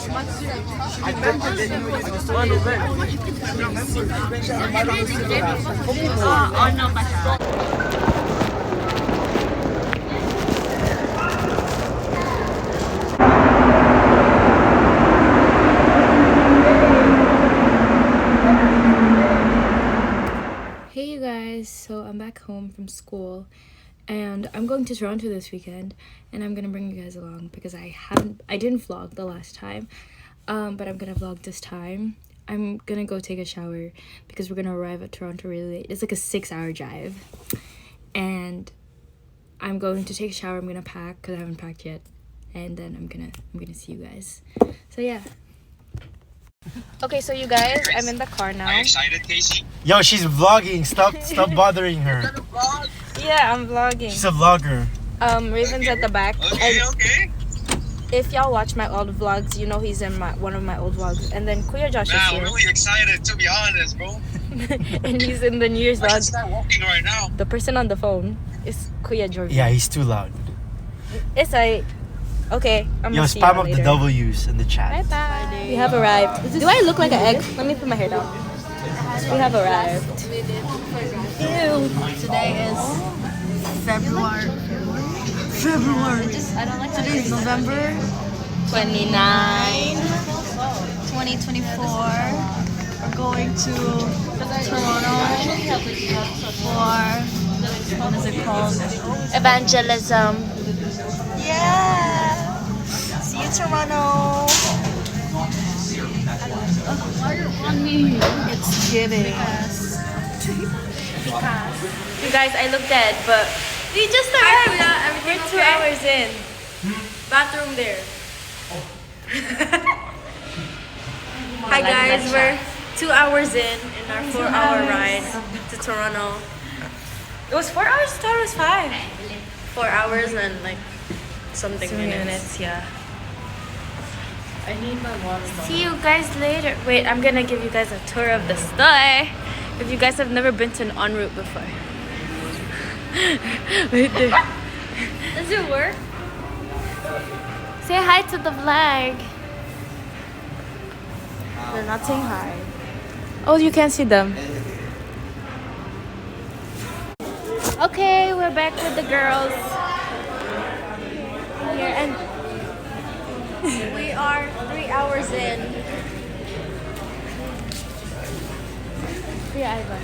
Ano pa siya? Hey you guys, so I'm back home from school and I'm going to Toronto this weekend and I'm gonna bring you guys along because I didn't vlog the last time, but I'm gonna vlog this time. I'm gonna go take a shower because we're gonna arrive at Toronto really late. It's like a 6-hour drive and I'm going to take a shower. I'm gonna pack because I haven't packed yet, and then I'm gonna see you guys. So yeah. Okay, so you guys, I'm in the car now. Are you excited, Casey? Yo, she's vlogging. Stop bothering her. Yeah, I'm vlogging. She's a vlogger. Raven's at the back. Okay, And okay. if y'all watch my old vlogs, you know he's in one of my old vlogs. And then Kuya Josh is Man, here. I'm really excited, to be honest, bro. And he's in the New Year's I should vlog. start walking right now. The person on the phone is Kuya Jordan. Yeah, he's too loud. It's like, okay, I'm Yo, gonna see spam you up later. the W's in the chat. Bye bye. We have arrived. Do I look like an egg? Let me put my hair down. We have arrived. Ew. Today is February. Today is November 29. 2024. We're going to Toronto for, what is it called? Evangelism. Yeah! See you, Toronto! It's giving. You guys, I look dead, but we just arrived. We're 2 hours in. Bathroom there. Hi guys, we're 2 hours in our 4-hour ride to Toronto. It was 4 hours? I thought it was 5. 4 hours and like something minutes. Yeah. I need my water bottle. See you guys later. Wait, I'm gonna give you guys a tour of the store. If you guys have never been to an en route before. Right there. Does it work? Say hi to the vlog. They're not saying hi. Oh, you can't see them. Okay, we're back with the girls. Here and we are 3 hours in. Yeah, Ivan.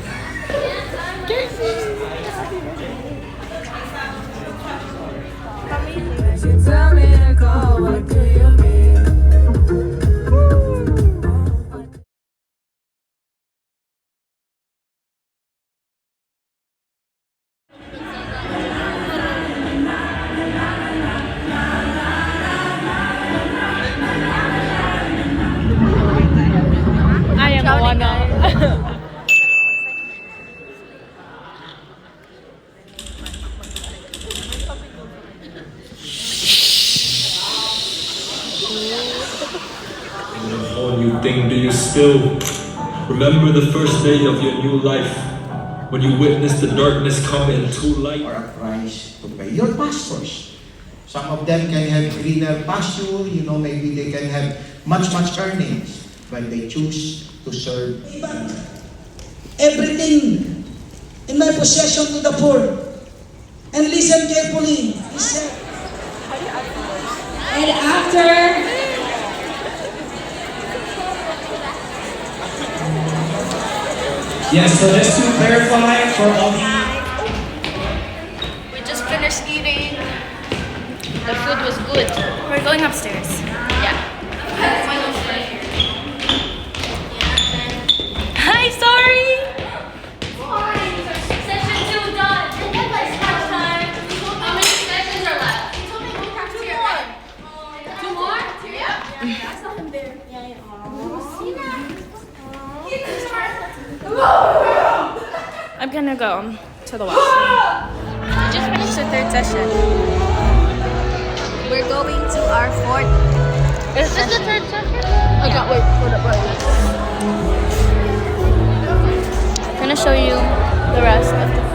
Tell me to go, what do you mean? I am Moana. All new thing, do you still remember the first day of your new life when you witnessed the darkness come into light? Or a price to pay. Your pastors. Some of them can have greener pasture, maybe they can have much earnings when they choose to serve. Everything in my possession to the poor. And listen carefully. He said, and after Yes, so just to clarify for all We just finished eating. The food was good. We're going upstairs. Yeah. Hi, sorry. Session 2 done. And then like scratch time. How many sessions are left? You told me we have 2 more. 2 more? Yeah. I saw him there. Yeah. See that? I'm gonna go to the washroom. We just finished the 3rd session. We're going to our 4th. Is this the 3rd session? Okay, wait, hold up, I'm gonna show you the rest of the food.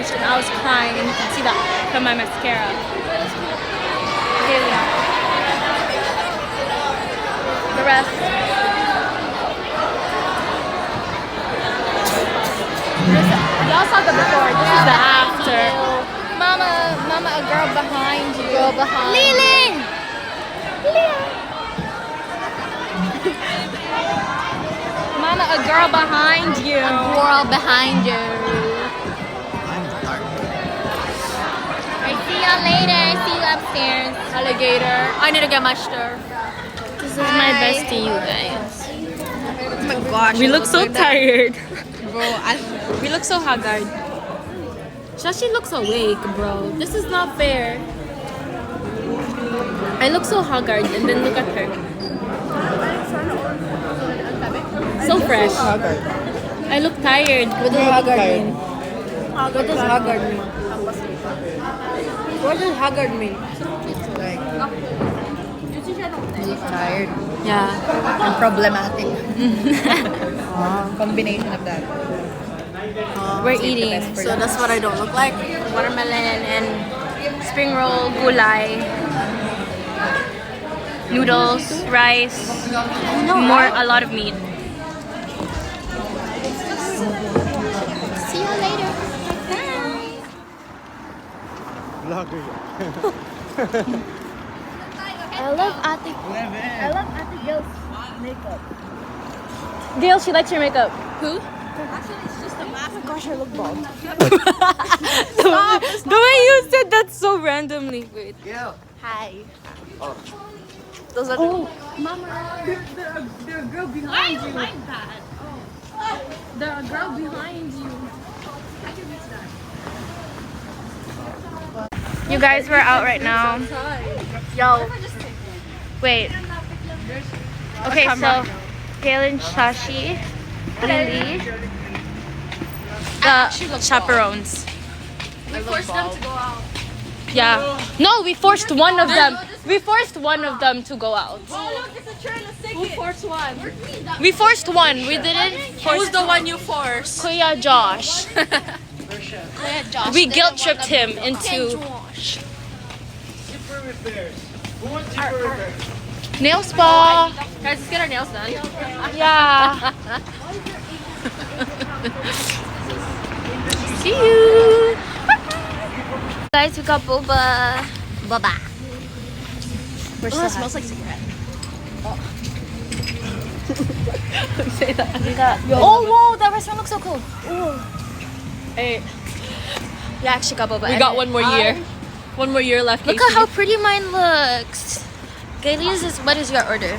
finished and I was crying, and you can see that from my mascara. Here we are. The rest. Y'all saw the before. This is the after. Mama, a girl behind you. Girl behind. Leland. Mama, a girl behind you. A girl behind you. I see y'all later. See you upstairs. Alligator. I need to get my stuff. This is my bestie, you guys. Oh my gosh. We look so tired. Bro, We look so haggard. Shashi looks awake, bro. This is not fair. I look so haggard, and then look at her. So fresh. I look tired. What does haggard mean? What does haggard mean? What does haggard mean? Like, you look tired Yeah. and problematic. Combination of that. We're eating. So that's what I don't look like. Watermelon and spring roll, gulay, noodles, rice, a lot of meat. See you later. Vlogger. I love Ate Gil's makeup. Gail, she likes your makeup. Who? Actually, it's just a mask. Oh my gosh, I look bald. The way you said that so randomly. Wait. Yeah. Hi. Those are Mama, there's a girl behind you. Why like that? Oh. There's a girl behind you. You guys, we're out right now. Yo. Wait. Okay, so Kaylin, Shashi, Lily, the chaperones. We forced them to go out. Yeah. No, we forced one of them. We forced one of them to go out. Oh, look, it's a train of Who forced one? We forced one. We didn't force. Who's the one you forced? Kuya Josh. We guilt tripped him into Zipper repairs. Who wants zipper repairs? nail spa. Guys, let's get our nails done. Yeah. See you. Guys, we got boba. Boba. We're so Smells like cigarette. Say that. We got. Oh, whoa! That restaurant looks so cool. Ooh. Hey, We actually got boba. we got one more year. One more year left. Look at how pretty mine looks. Gailey's is. What is your order?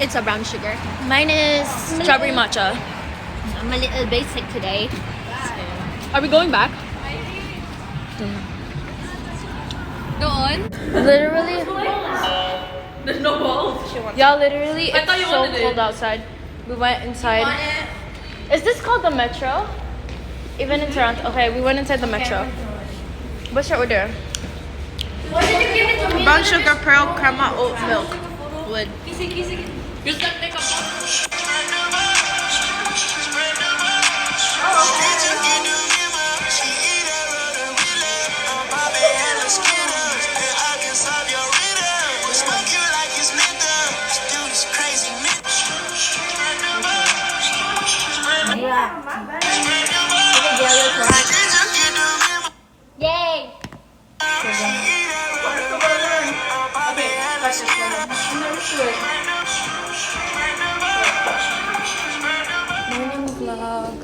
It's a brown sugar. Mine is Strawberry matcha. I'm a little basic today. Are we going back? Go on. Literally, There's no balls. y'all. Literally, I it's thought you so wanted it. cold outside. We went inside. Is this called the Metro? Even in Toronto. Okay, we went inside the Metro. What's your order? brown sugar, pearl, crema, oat milk. Wood. You're stuck make a Yay! Morning vlog.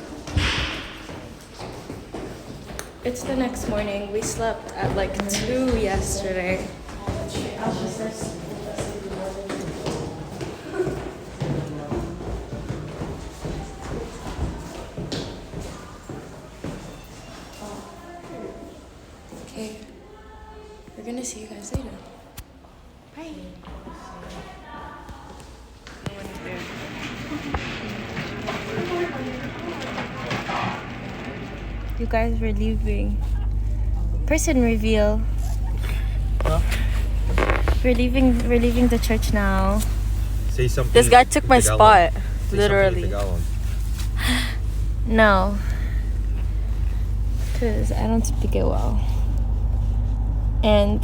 It's the next morning. We slept at like 2 yesterday. Okay. We're gonna see you guys later. Bye. You guys were leaving. Person reveal. Huh? We're leaving the church now. Say something. This guy took my spot. Literally. No. because I don't speak it well. And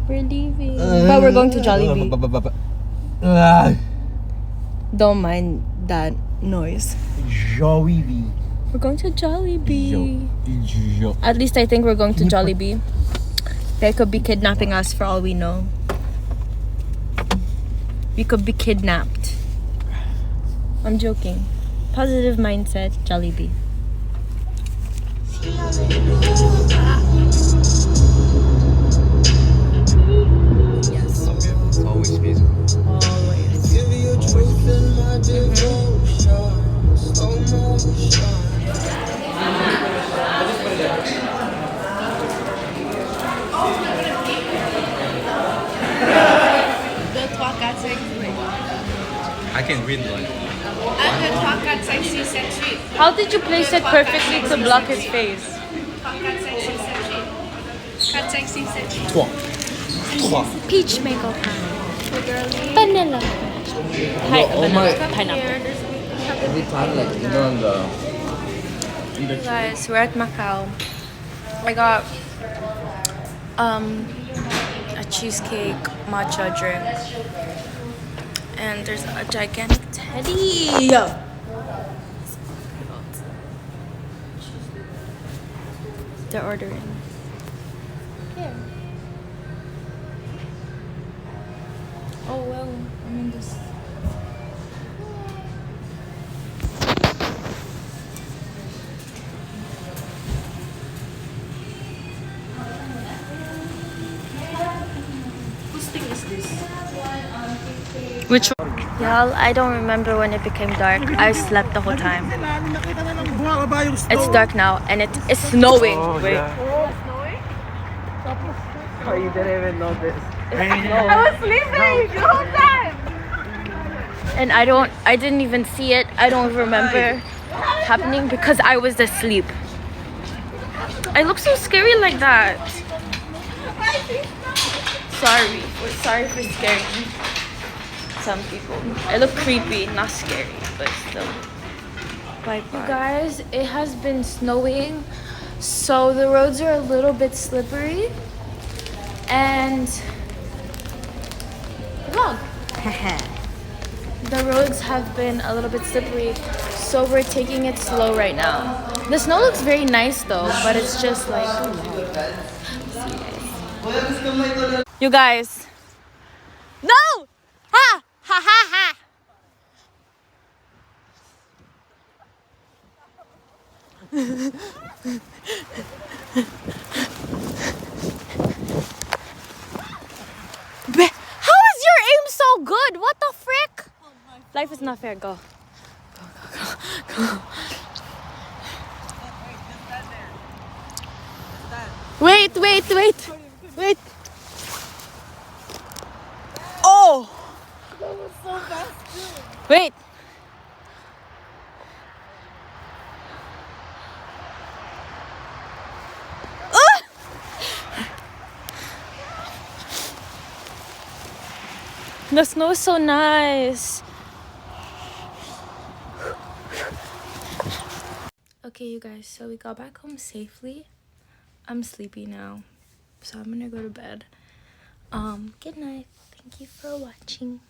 we're leaving. But we're going to Jollibee. Don't mind that noise. Jollibee. We're going to Jollibee. At least I think we're going to Jollibee. They could be kidnapping us for all we know. We could be kidnapped. I'm joking. Positive mindset, Jollibee. Yes. It's always peaceful. Always. I can read one. How did you place it perfectly to block his face? Peach mango pie. Vanilla. Pineapple. Every time, like, you know, on the Hey guys, we're at Macau. I got a cheesecake matcha drink. And there's a gigantic teddy. They're ordering. Here. Oh well, I'm in this. Whose thing is this? Which one? Y'all, I don't remember when it became dark. I slept the whole time. It's dark now and it is snowing. Wait. Oh, you didn't even know this. I was sleeping the whole time. And I didn't even see it. I don't remember happening because I was asleep. I look so scary like that. Sorry for scaring some people. I look creepy, not scary, but still. Bye bye. You guys, it has been snowing, so the roads are a little bit slippery. And vlog. The roads have been a little bit slippery, so we're taking it slow right now. The snow looks very nice though, but it's just like you guys. No! Ha! Ha ha ha! How is your aim so good? What the frick? Life is not fair. Go. Go. Wait. Oh! That was so fast. Wait. The snow is so nice. Okay, you guys, so we got back home safely. I'm sleepy now, so I'm gonna go to bed. Good night. Thank you for watching.